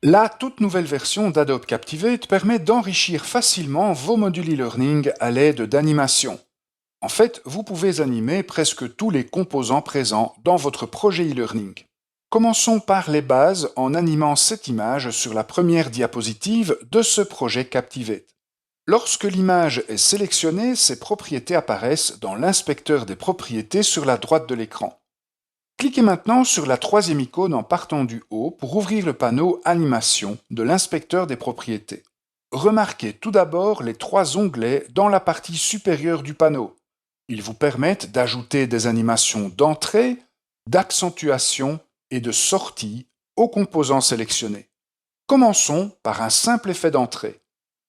La toute nouvelle version d'Adobe Captivate permet d'enrichir facilement vos modules e-learning à l'aide d'animations. En fait, vous pouvez animer presque tous les composants présents dans votre projet e-learning. Commençons par les bases en animant cette image sur la première diapositive de ce projet Captivate. Lorsque l'image est sélectionnée, ses propriétés apparaissent dans l'inspecteur des propriétés sur la droite de l'écran. Cliquez maintenant sur la troisième icône en partant du haut pour ouvrir le panneau Animation de l'inspecteur des propriétés. Remarquez tout d'abord les trois onglets dans la partie supérieure du panneau. Ils vous permettent d'ajouter des animations d'entrée, d'accentuation et de sortie aux composants sélectionnés. Commençons par un simple effet d'entrée.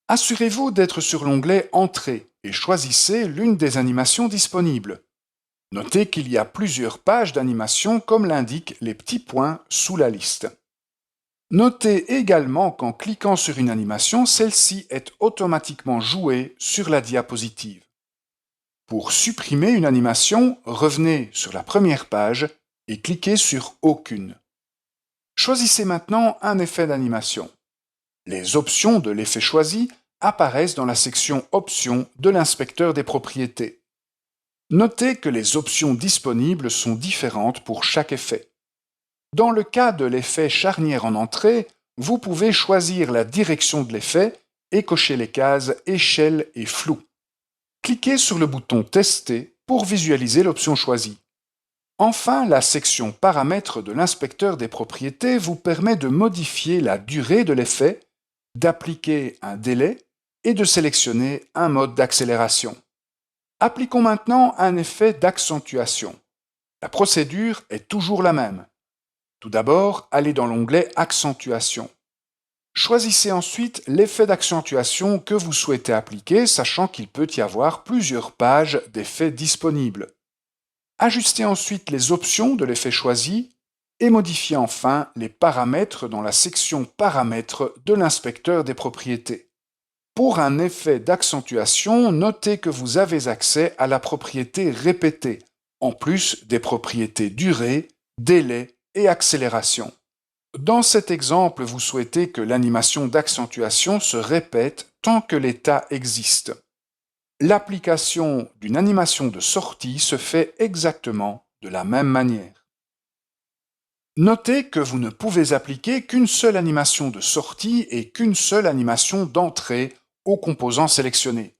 Assurez-vous d'être sur l'onglet Entrée et choisissez l'une des animations disponibles. Notez qu'il y a plusieurs pages d'animation comme l'indiquent les petits points sous la liste. Notez également qu'en cliquant sur une animation, celle-ci est automatiquement jouée sur la diapositive. Pour supprimer une animation, revenez sur la première page et cliquez sur Aucune. Choisissez maintenant un effet d'animation. Les options de l'effet choisi apparaissent dans la section Options de l'inspecteur des propriétés. Notez que les options disponibles sont différentes pour chaque effet. Dans le cas de l'effet charnière en entrée, vous pouvez choisir la direction de l'effet et cocher les cases Échelle et Flou. Cliquez sur le bouton Tester pour visualiser l'option choisie. Enfin, la section Paramètres de l'inspecteur des propriétés vous permet de modifier la durée de l'effet, d'appliquer un délai et de sélectionner un mode d'accélération. Appliquons maintenant un effet d'accentuation. La procédure est toujours la même. Tout d'abord, allez dans l'onglet Accentuation. Choisissez ensuite l'effet d'accentuation que vous souhaitez appliquer, sachant qu'il peut y avoir plusieurs pages d'effets disponibles. Ajustez ensuite les options de l'effet choisi et modifiez enfin les paramètres dans la section Paramètres de l'inspecteur des propriétés. Pour un effet d'accentuation, notez que vous avez accès à la propriété répétée, en plus des propriétés durée, délai et accélération. Dans cet exemple, vous souhaitez que l'animation d'accentuation se répète tant que l'état existe. L'application d'une animation de sortie se fait exactement de la même manière. Notez que vous ne pouvez appliquer qu'une seule animation de sortie et qu'une seule animation d'entrée aux composants sélectionnés.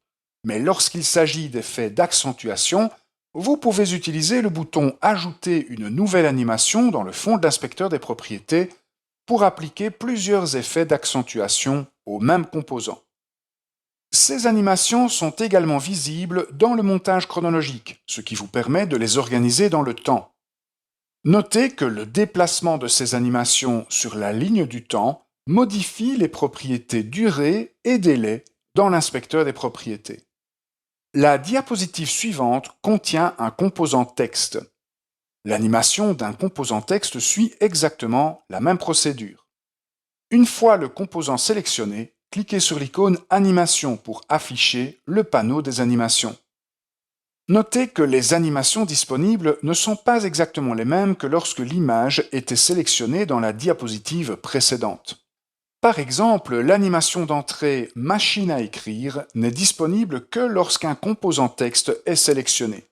Mais lorsqu'il s'agit d'effets d'accentuation, vous pouvez utiliser le bouton Ajouter une nouvelle animation dans le fond de l'inspecteur des propriétés pour appliquer plusieurs effets d'accentuation aux mêmes composants. Ces animations sont également visibles dans le montage chronologique, ce qui vous permet de les organiser dans le temps. Notez que le déplacement de ces animations sur la ligne du temps modifie les propriétés durée et délai dans l'inspecteur des propriétés. La diapositive suivante contient un composant texte. L'animation d'un composant texte suit exactement la même procédure. Une fois le composant sélectionné, cliquez sur l'icône Animation pour afficher le panneau des animations. Notez que les animations disponibles ne sont pas exactement les mêmes que lorsque l'image était sélectionnée dans la diapositive précédente. Par exemple, l'animation d'entrée Machine à écrire n'est disponible que lorsqu'un composant texte est sélectionné.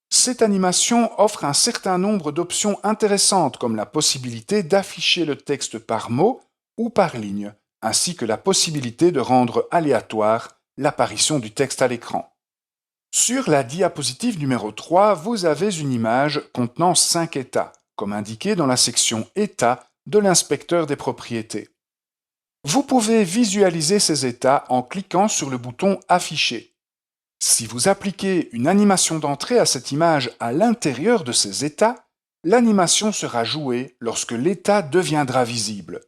Cette animation offre un certain nombre d'options intéressantes comme la possibilité d'afficher le texte par mot ou par ligne, ainsi que la possibilité de rendre aléatoire l'apparition du texte à l'écran. Sur la diapositive numéro 3, vous avez une image contenant 5 états, comme indiqué dans la section États de l'inspecteur des propriétés. Vous pouvez visualiser ces états en cliquant sur le bouton Afficher. Si vous appliquez une animation d'entrée à cette image à l'intérieur de ces états, l'animation sera jouée lorsque l'état deviendra visible.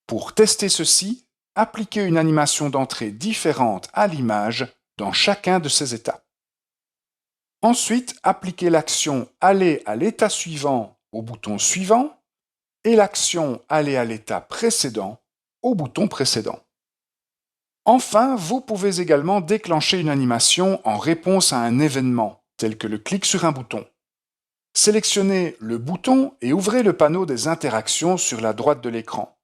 Pour tester ceci, appliquez une animation d'entrée différente à l'image dans chacun de ces états. Ensuite, appliquez l'action Aller à l'état suivant au bouton suivant et l'action Aller à l'état précédent au bouton précédent. Enfin, vous pouvez également déclencher une animation en réponse à un événement, tel que le clic sur un bouton. Sélectionnez le bouton et ouvrez le panneau des interactions sur la droite de l'écran.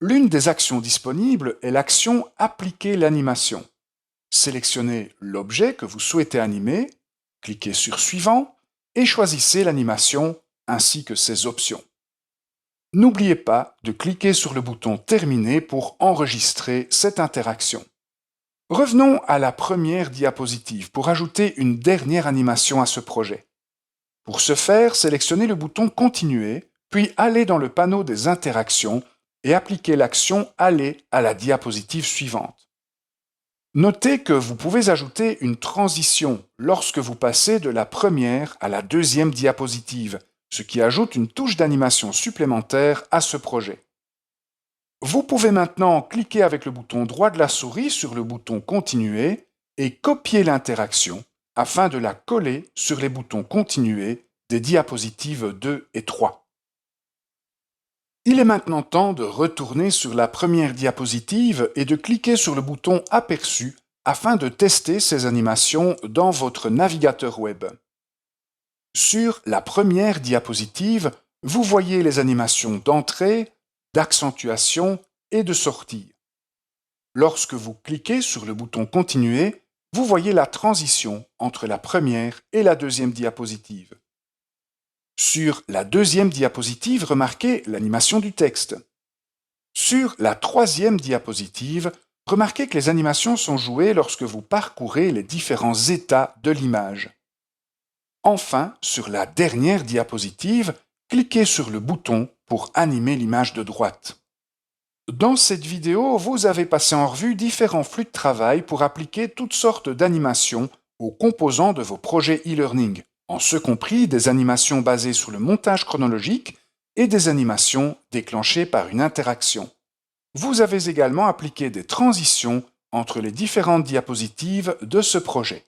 L'une des actions disponibles est l'action « Appliquer l'animation ». Sélectionnez l'objet que vous souhaitez animer, cliquez sur « Suivant » et choisissez l'animation ainsi que ses options. N'oubliez pas de cliquer sur le bouton « Terminer » pour enregistrer cette interaction. Revenons à la première diapositive pour ajouter une dernière animation à ce projet. Pour ce faire, sélectionnez le bouton « Continuer », puis allez dans le panneau des interactions et appliquez l'action « Aller à la diapositive suivante ». Notez que vous pouvez ajouter une transition lorsque vous passez de la première à la deuxième diapositive, ce qui ajoute une touche d'animation supplémentaire à ce projet. Vous pouvez maintenant cliquer avec le bouton droit de la souris sur le bouton « Continuer » et copier l'interaction afin de la coller sur les boutons « Continuer » des diapositives 2 et 3. Il est maintenant temps de retourner sur la première diapositive et de cliquer sur le bouton « Aperçu » afin de tester ces animations dans votre navigateur web. Sur la première diapositive, vous voyez les animations d'entrée, d'accentuation et de sortie. Lorsque vous cliquez sur le bouton « Continuer », vous voyez la transition entre la première et la deuxième diapositive. Sur la deuxième diapositive, remarquez l'animation du texte. Sur la troisième diapositive, remarquez que les animations sont jouées lorsque vous parcourez les différents états de l'image. Enfin, sur la dernière diapositive, cliquez sur le bouton pour animer l'image de droite. Dans cette vidéo, vous avez passé en revue différents flux de travail pour appliquer toutes sortes d'animations aux composants de vos projets e-learning, en ce compris des animations basées sur le montage chronologique et des animations déclenchées par une interaction. Vous avez également appliqué des transitions entre les différentes diapositives de ce projet.